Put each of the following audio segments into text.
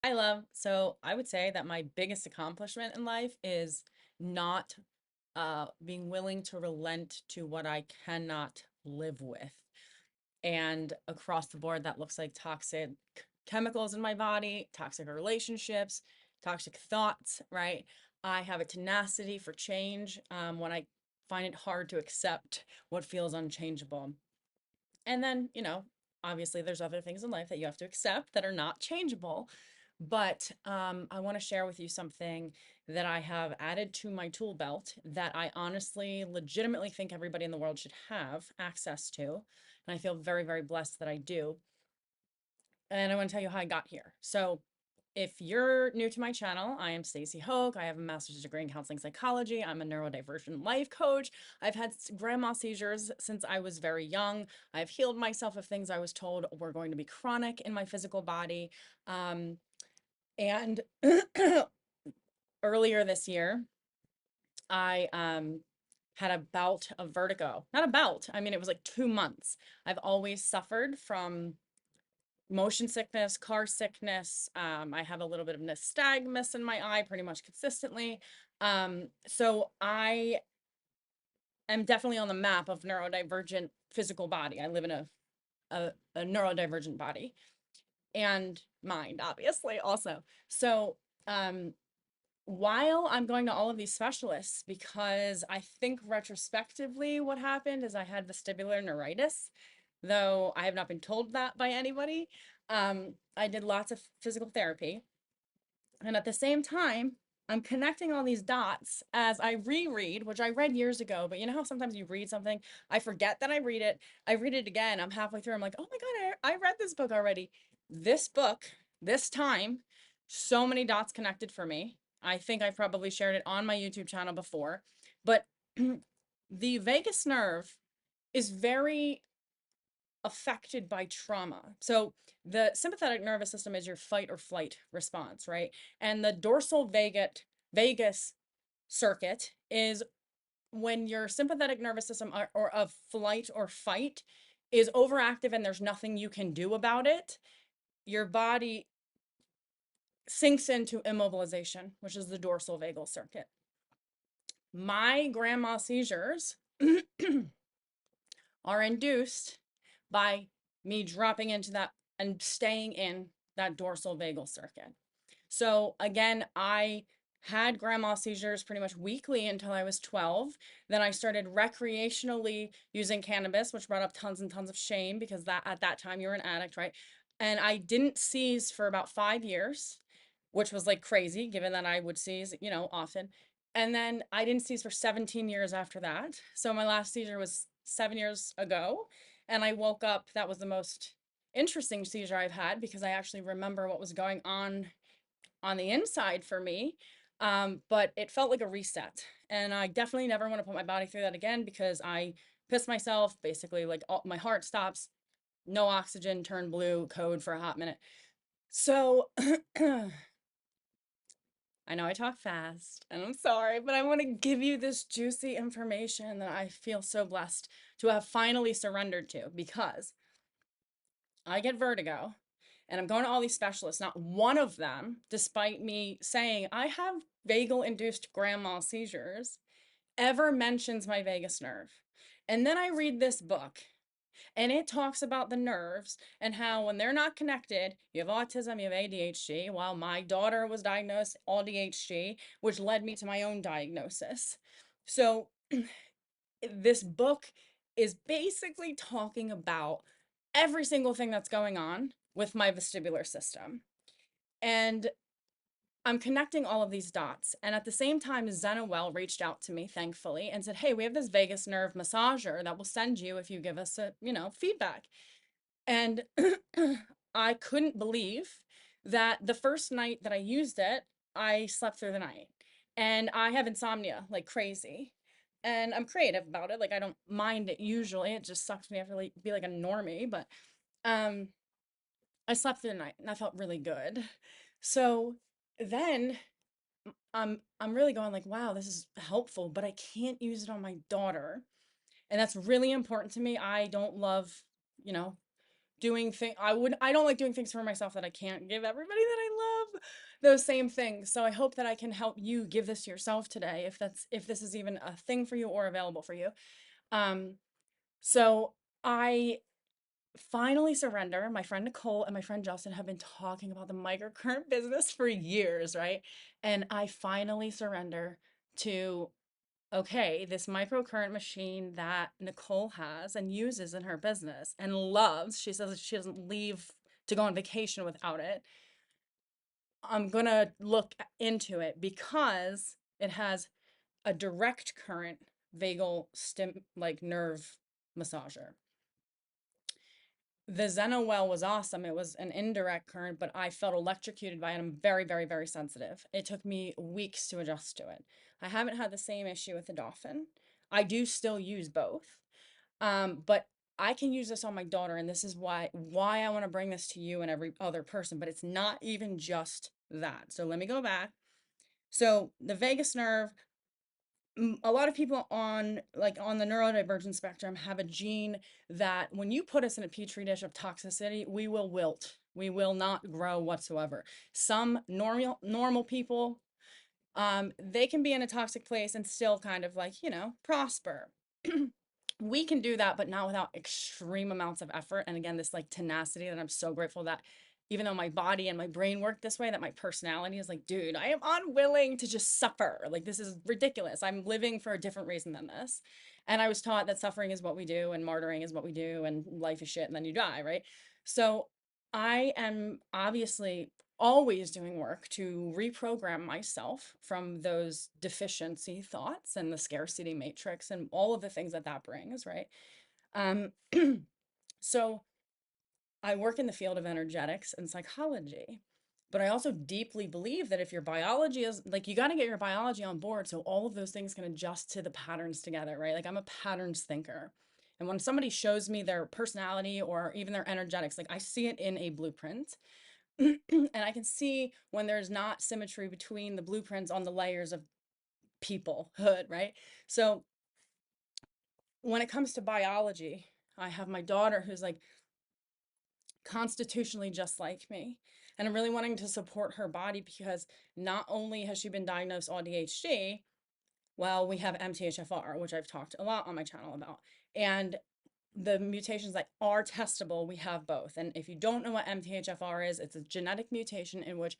I love. So I would say that my biggest accomplishment in life is not being willing to relent to what I cannot live with. And across the board, that looks like toxic chemicals in my body, toxic relationships, toxic thoughts, right? I have a tenacity for change when I find it hard to accept what feels unchangeable. And then, obviously there's other things in life that you have to accept that are not changeable. But I want to share with you something that I have added to my tool belt that I honestly, legitimately think everybody in the world should have access to. And I feel very, very blessed that I do. And I want to tell you how I got here. So, if you're new to my channel, I am Stacy Hoch. I have a master's degree in counseling psychology. I'm a neurodivergent life coach. I've had grandma seizures since I was very young. I've healed myself of things I was told were going to be chronic in my physical body. And earlier this year, I had a bout of vertigo. Not a bout, I mean, it was like 2 months. I've always suffered from motion sickness, car sickness. I have a little bit of nystagmus in my eye pretty much consistently. So I am definitely on the map of neurodivergent physical body. I live in a neurodivergent body and mind, obviously, also. So while I'm going to all of these specialists, because I think retrospectively what happened is I had vestibular neuritis, though I have not been told that by anybody. I did lots of physical therapy. And at the same time, I'm connecting all these dots as I reread, which I read years ago, but you know how sometimes you read something, I forget that I read it again, I'm halfway through, I'm like, oh my God, I read this book already. This book, this time, so many dots connected for me. I think I've probably shared it on my YouTube channel before, but the vagus nerve is very affected by trauma. So the sympathetic nervous system is your fight or flight response, right? And the dorsal vagus circuit is when your sympathetic nervous system or of flight or fight is overactive and there's nothing you can do about it, your body sinks into immobilization, which is the dorsal vagal circuit. My grandma seizures are induced by me dropping into that and staying in that dorsal vagal circuit. So again, I had grandma seizures pretty much weekly until I was 12. Then I started recreationally using cannabis, which brought up tons and tons of shame because that at that time you're an addict, right? And I didn't seize for about 5 years, which was like crazy given that I would seize, often. And then I didn't seize for 17 years after that. So my last seizure was 7 years ago. And I woke up, that was the most interesting seizure I've had because I actually remember what was going on the inside for me. But it felt like a reset. And I definitely never want to put my body through that again because I pissed myself, basically, like my heart stops, no oxygen, turn blue, code for a hot minute. So I know I talk fast and I'm sorry, but I want to give you this juicy information that I feel so blessed to have finally surrendered to because I get vertigo and I'm going to all these specialists. Not one of them, despite me saying I have vagal induced grand mal seizures, ever mentions my vagus nerve. And then I read this book and it talks about the nerves and how when they're not connected, you have autism, you have ADHD, while my daughter was diagnosed ADHD, which led me to my own diagnosis. So this book is basically talking about every single thing that's going on with my vestibular system. And I'm connecting all of these dots. And at the same time, Zenowell reached out to me, thankfully, and said, hey, we have this vagus nerve massager that will send you if you give us feedback. And I couldn't believe that the first night that I used it, I slept through the night. And I have insomnia like crazy. And I'm creative about it. Like I don't mind it usually. It just sucks me. I have to like be like a normie, but um I slept through the night and I felt really good. So then I'm really going like, wow, this is helpful, but I can't use it on my daughter. And that's really important to me. I don't love, you know, doing things. I don't like doing things for myself that I can't give everybody that I love. those same things. So I hope that I can help you give this to yourself today, if this is even a thing for you or available for you. Um, so I finally surrender. My friend Nicole and my friend Justin have been talking about the microcurrent business for years, right? And I finally surrender to, okay, this microcurrent machine that Nicole has and uses in her business and loves. She says she doesn't leave to go on vacation without it. I'm gonna look into it because it has a direct current vagal stim like nerve massager. The Zenowell was awesome. It was an indirect current, but I felt electrocuted by it. I'm very, very, very sensitive. It took me weeks to adjust to it. I haven't had the same issue with the Dolphin. I do still use both. But I can use this on my daughter, and this is why I want to bring this to you and every other person, but it's not even just that. So let me go back. So the vagus nerve, a lot of people on the neurodivergent spectrum have a gene that when you put us in a petri dish of toxicity, we will wilt. We will not grow whatsoever. Some normal people, they can be in a toxic place and still kind of like, prosper. We can do that, but not without extreme amounts of effort. And again, this like tenacity that I'm so grateful that even though my body and my brain work this way, that my personality is like, dude, I am unwilling to just suffer. Like, this is ridiculous. I'm living for a different reason than this. And I was taught that suffering is what we do and martyring is what we do and life is shit and then you die, right? So I am obviously always doing work to reprogram myself from those deficiency thoughts and the scarcity matrix and all of the things that that brings, right? Um, so I work in the field of energetics and psychology, but I also deeply believe that if your biology is like, you got to get your biology on board so all of those things can adjust to the patterns together, right? Like, I'm a patterns thinker. And when somebody shows me their personality or even their energetics, like I see it in a blueprint. And I can see when there's not symmetry between the blueprints on the layers of peoplehood, right? So when it comes to biology, I have my daughter who's like constitutionally just like me. And I'm really wanting to support her body because not only has she been diagnosed ADHD, well, we have MTHFR, which I've talked a lot on my channel about. And the mutations that are testable, we have both. And if you don't know what MTHFR is, it's a genetic mutation in which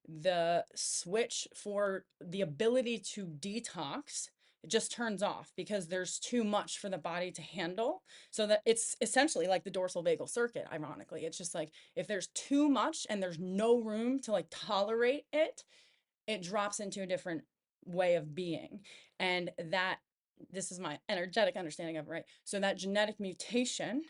the switch for the ability to detox, it just turns off because there's too much for the body to handle. So that it's essentially like the dorsal vagal circuit, ironically. It's just like if there's too much and there's no room to like tolerate it, it drops into a different way of being. And that, this is my energetic understanding of it, right? So that genetic mutation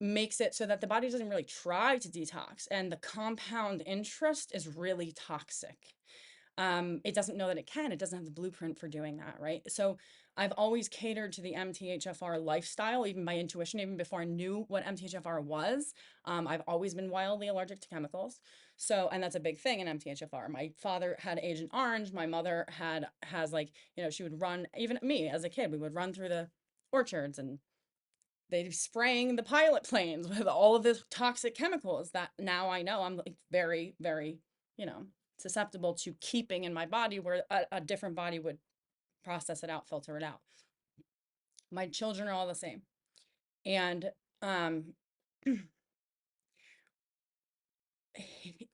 makes it so that the body doesn't really try to detox, and the compound interest is really toxic. It doesn't know that it can. It doesn't have the blueprint for doing that, right? So I've always catered to the MTHFR lifestyle, even by intuition, even before I knew what MTHFR was. I've always been wildly allergic to chemicals. So, and that's a big thing in MTHFR. My father had Agent Orange. My mother has like, she would run, even me as a kid, we would run through the orchards and they'd be spraying the pilot planes with all of this toxic chemicals that now I know I'm like very, very, susceptible to keeping in my body, where a different body would process it out, filter it out. My children are all the same. And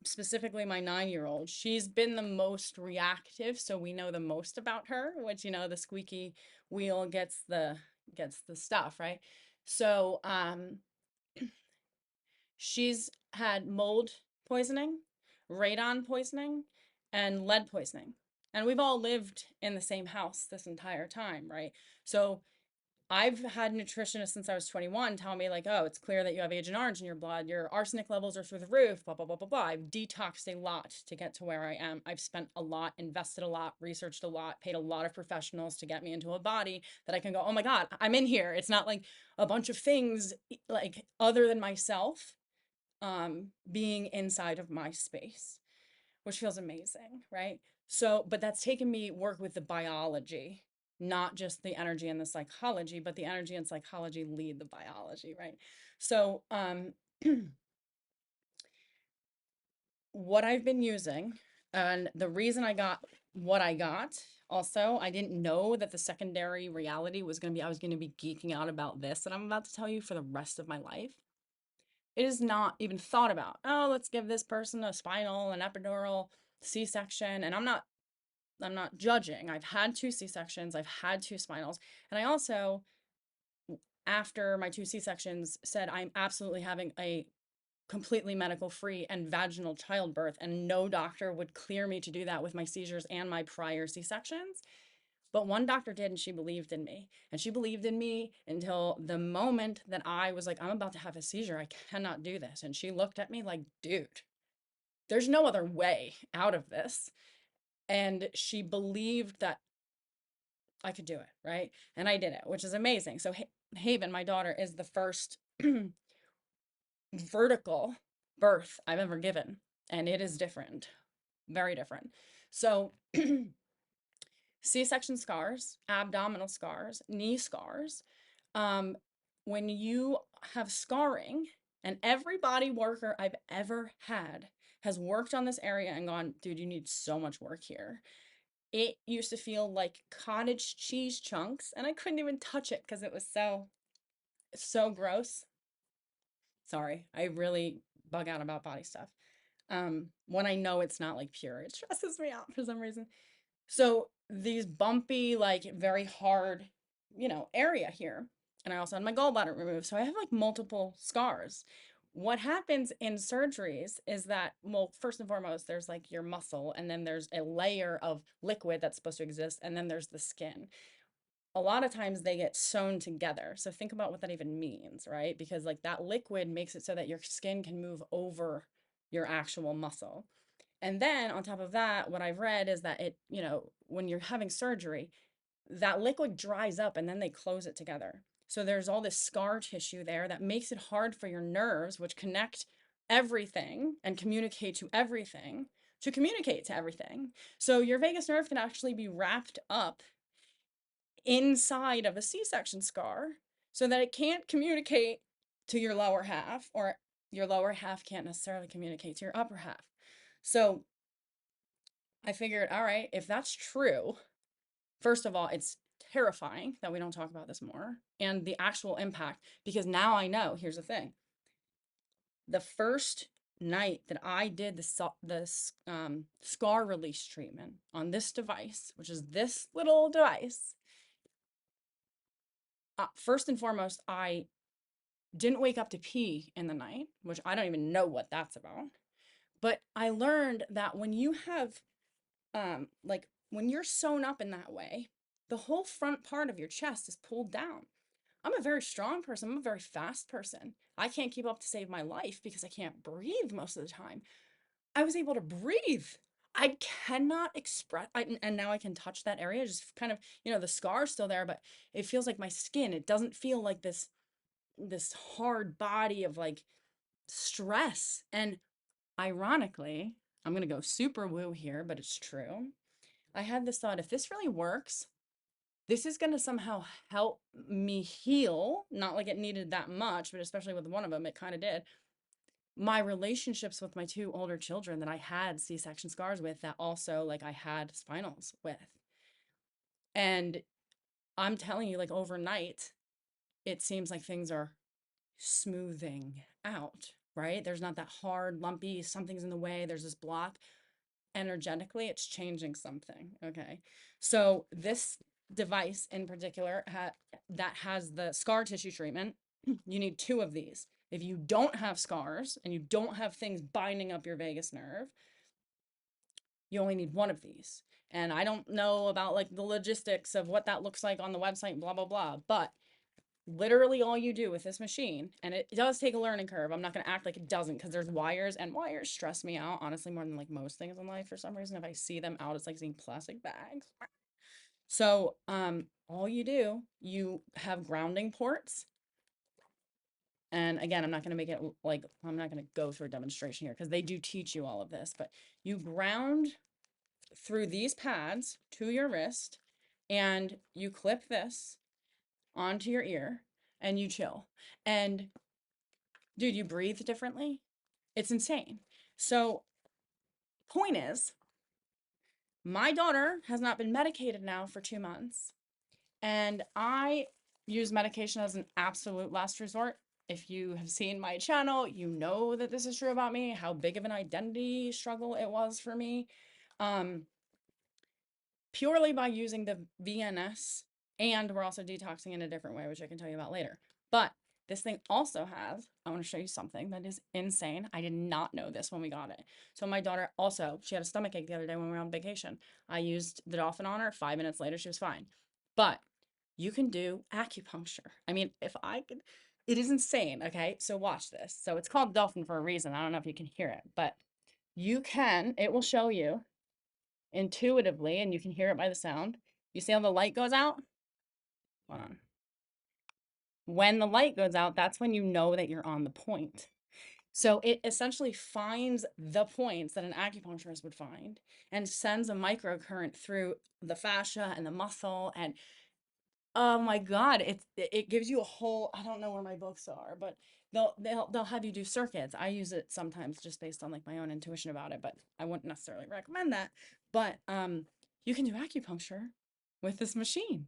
specifically my 9-year-old, she's been the most reactive, so we know the most about her, which, the squeaky wheel gets the stuff, right? So she's had mold poisoning, radon poisoning, and lead poisoning. And we've all lived in the same house this entire time, right? So I've had nutritionists since I was 21 tell me like, oh, it's clear that you have Agent Orange in your blood. Your arsenic levels are through the roof, blah, blah, blah, blah, blah. I've detoxed a lot to get to where I am. I've spent a lot, invested a lot, researched a lot, paid a lot of professionals to get me into a body that I can go, oh my God, I'm in here. It's not like a bunch of things like other than myself being inside of my space, which feels amazing, right? So, but that's taken me work with the biology, not just the energy and the psychology, but the energy and psychology lead the biology, right? So, what I've been using And the reason I got what I got, also, I didn't know that the secondary reality was going to be, I was going to be geeking out about this that I'm about to tell you for the rest of my life. It is not even thought about. Oh, let's give this person a spinal, an epidural, C-section. And I'm not judging. I've had two C-sections, I've had two spinals. And I also, after my two C-sections, said I'm absolutely having a completely medical free and vaginal childbirth, and no doctor would clear me to do that with my seizures and my prior C-sections. But one doctor did, and she believed in me. And she believed in me until the moment that I was like, I'm about to have a seizure. I cannot do this. And she looked at me like, dude, there's no other way out of this. And she believed that I could do it, right? And I did it, which is amazing. So Haven, my daughter, is the first vertical birth I've ever given, and it is different, very different. So C-section scars, abdominal scars, knee scars. Um, when you have scarring, and every body worker I've ever had has worked on this area and gone, dude, you need so much work here. It used to feel like cottage cheese chunks, and I couldn't even touch it because it was so gross. Sorry, I really bug out about body stuff. When I know it's not like pure, it stresses me out for some reason. So these bumpy, like very hard, area here. And I also had my gallbladder removed. So I have like multiple scars. What happens in surgeries is that, well, first and foremost, there's like your muscle, and then there's a layer of liquid that's supposed to exist, and then there's the skin. A lot of times they get sewn together. So think about what that even means, right? Because like that liquid makes it so that your skin can move over your actual muscle. And then on top of that, what I've read is that when you're having surgery, that liquid dries up and then they close it together. So there's all this scar tissue there that makes it hard for your nerves, which connect everything and communicate to communicate to everything. So your vagus nerve can actually be wrapped up inside of a C-section scar so that it can't communicate to your lower half, or your lower half can't necessarily communicate to your upper half. So I figured, all right, if that's true, first of all, it's terrifying that we don't talk about this more, and the actual impact, because now I know. Here's the thing. The first night that I did this scar release treatment on this device, which is this little device, first and foremost, I didn't wake up to pee in the night, which I don't even know what that's about. But I learned that when you have, like when you're sewn up in that way, the whole front part of your chest is pulled down. I'm a very strong person. I'm a very fast person. I can't keep up to save my life because I can't breathe most of the time. I was able to breathe. I cannot express, and now I can touch that area, just kind of, the scar's still there, but it feels like my skin. It doesn't feel like this hard body of like stress. And ironically, I'm going to go super woo here, but it's true. I had this thought, if this really works, this is going to somehow help me heal. Not like it needed that much, but especially with one of them, it kind of did. My relationships with my two older children that I had C-section scars with, that also like I had spinals with. And I'm telling you, like overnight, it seems like things are smoothing out, right? There's not that hard, lumpy, something's in the way, there's this block. Energetically, it's changing something. Okay. So this device in particular that has the scar tissue treatment, you need two of these. If you don't have scars and you don't have things binding up your vagus nerve, you only need one of these. And I don't know about like the logistics of what that looks like on the website, blah, blah, blah. But literally all you do with this machine, and it does take a learning curve. I'm not going to act like it doesn't, because there's wires, and wires stress me out, honestly, more than like most things in life for some reason. If I see them out, it's like seeing plastic bags. So, all you do, you have grounding ports. And again, I'm not going to make it like, I'm not going to go through a demonstration here because they do teach you all of this, but you ground through these pads to your wrist, and you clip this onto your ear and you chill. And dude, you breathe differently. It's insane. So, point is, My daughter has not been medicated now for 2 months, and I use medication as an absolute last resort. If you have seen my channel, you know that this is true about me, how big of an identity struggle it was for me. Um, Purely by using the VNS, and we're also detoxing in a different way, which I can tell you about later. But this thing also has, I want to show you something that is insane. I did not know this when we got it. So my daughter also, she had a stomach ache the other day when we were on vacation. I used the dolphin on her. 5 minutes later, she was fine. But you can do acupuncture. I mean, if I could, it is insane. Okay. So watch this. So it's called dolphin for a reason. I don't know if you can hear it, but you can, it will show you intuitively, and you can hear it by the sound. You see how the light goes out? Hold on. When the light goes out, that's when you know that you're on the point. So it essentially finds the points that an acupuncturist would find and sends a microcurrent through the fascia and the muscle. And oh my God, it gives you a whole, I don't know where my books are, but they'll have you do circuits. I use it sometimes just based on like my own intuition about it, but I wouldn't necessarily recommend that. But you can do acupuncture with this machine.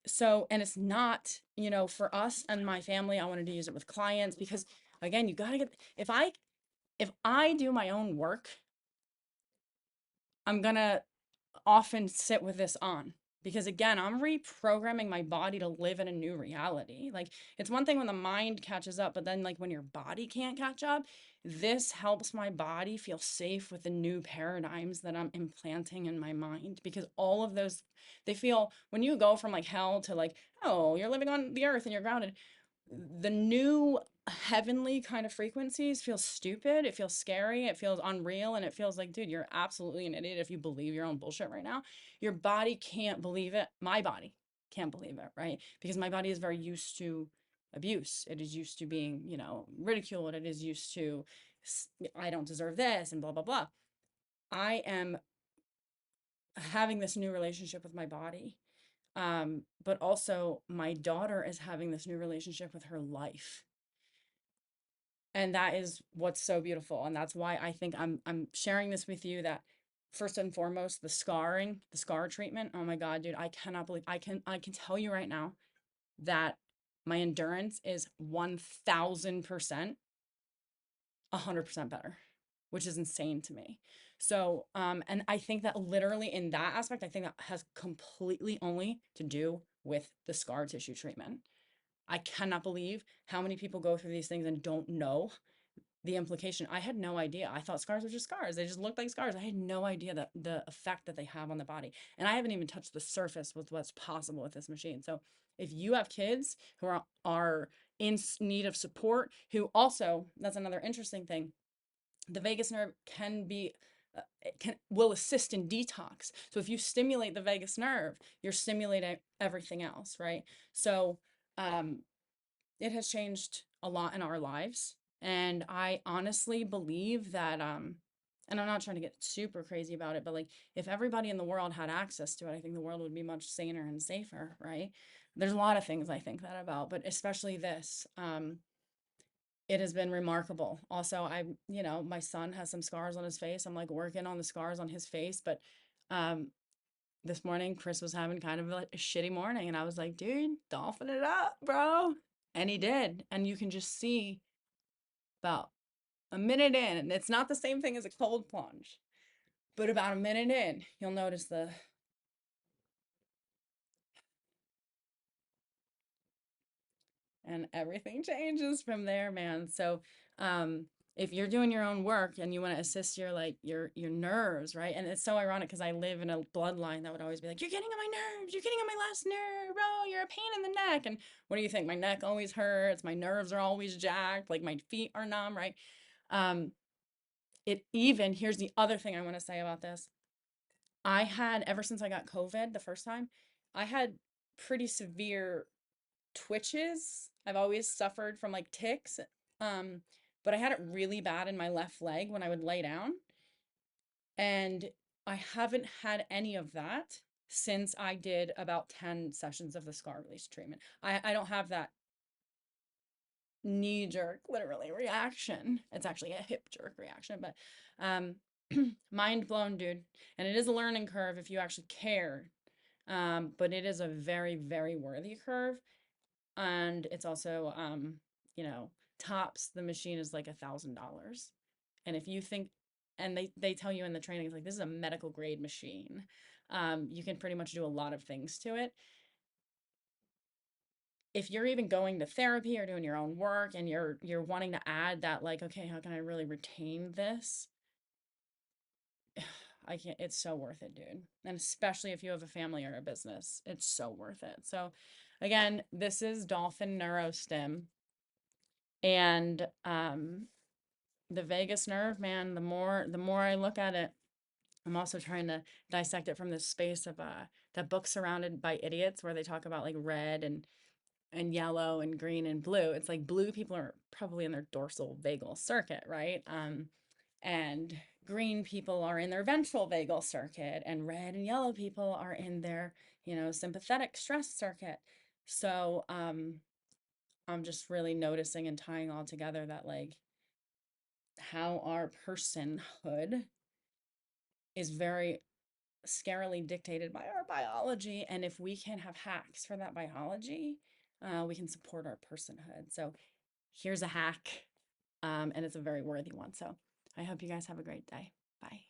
So and it's not, for us and my family, I wanted to use it with clients because again, you gotta get if I do my own work, I'm gonna often sit with this on because again, I'm reprogramming my body to live in a new reality. Like it's one thing when the mind catches up, but then like when your body can't catch up, this helps my body feel safe with the new paradigms that I'm implanting in my mind because all of those they feel when you go from like hell to like, oh, you're living on the earth and you're grounded, the new heavenly kind of frequencies feel stupid. It feels scary. It feels unreal. And it feels like, dude, you're absolutely an idiot if you believe your own bullshit right now. Your body can't believe it. My body can't believe it, right? Because my body is very used to abuse. It is used to being, ridiculed. It is used to, I don't deserve this and blah, blah, blah. I am having this new relationship with my body. But also my daughter is having this new relationship with her life, and that is what's so beautiful, and that's why I think I'm sharing this with you, that first and foremost, the scar treatment, oh my God, dude, I cannot believe I can tell you right now that my endurance is 1000% 100% better, which is insane to me. So and I think that literally in that aspect, I think that has completely only to do with the scar tissue treatment. I cannot believe how many people go through these things and don't know the implication. I had no idea. I thought scars were just scars. They just looked like scars. I had no idea that the effect that they have on the body. And I haven't even touched the surface with what's possible with this machine. So if you have kids who are in need of support, who also, that's another interesting thing, the vagus nerve can be will assist in detox. So if you stimulate the vagus nerve, you're stimulating everything else, right? So um it has changed a lot in our lives. And I honestly believe that, and I'm not trying to get super crazy about it, but like if everybody in the world had access to it, I think the world would be much saner and safer, right? There's a lot of things I think that about, but especially this. It has been remarkable. Also, my son has some scars on his face. I'm like working on the scars on his face, but um, this morning Chris was having kind of a shitty morning, and I was like, dude, dolphin it up, bro. And he did. And you can just see about a minute in, and it's not the same thing as a cold plunge, but about a minute in, you'll notice and everything changes from there, man. So, um, if you're doing your own work and you want to assist your nerves, right? And it's so ironic because I live in a bloodline that would always be like, "You're getting on my nerves. You're getting on my last nerve, bro. You're a pain in the neck." And what do you think? My neck always hurts. My nerves are always jacked. Like my feet are numb, right? Um, here's the other thing I want to say about this. I had, ever since I got COVID the first time, I had pretty severe twitches. I've always suffered from like tics. Um, but I had it really bad in my left leg when I would lay down. And I haven't had any of that since I did about 10 sessions of the scar release treatment. I don't have that knee jerk literally reaction. It's actually a hip jerk reaction, but um Mind blown, dude. And it is a learning curve if you actually care. But it is a very, very worthy curve. And it's also, you know, tops the machine is like $1,000. And if you think, and they tell you in the training, it's like, this is a medical grade machine. You can pretty much do a lot of things to it. If you're even going to therapy or doing your own work and you're wanting to add that, like, okay, how can I really retain this? I can't, it's so worth it, dude. And especially if you have a family or a business, it's so worth it. So again, this is Dolphin Neurostim. And the vagus nerve, man, the more I look at it, I'm also trying to dissect it from this space of that book Surrounded by Idiots, where they talk about like red and yellow and green and blue. It's like blue people are probably in their dorsal vagal circuit, right? And green people are in their ventral vagal circuit, and red and yellow people are in their, sympathetic stress circuit. So I'm just really noticing and tying all together that, like, how our personhood is very scarily dictated by our biology. And if we can have hacks for that biology, we can support our personhood. So here's a hack, and it's a very worthy one. So I hope you guys have a great day. Bye.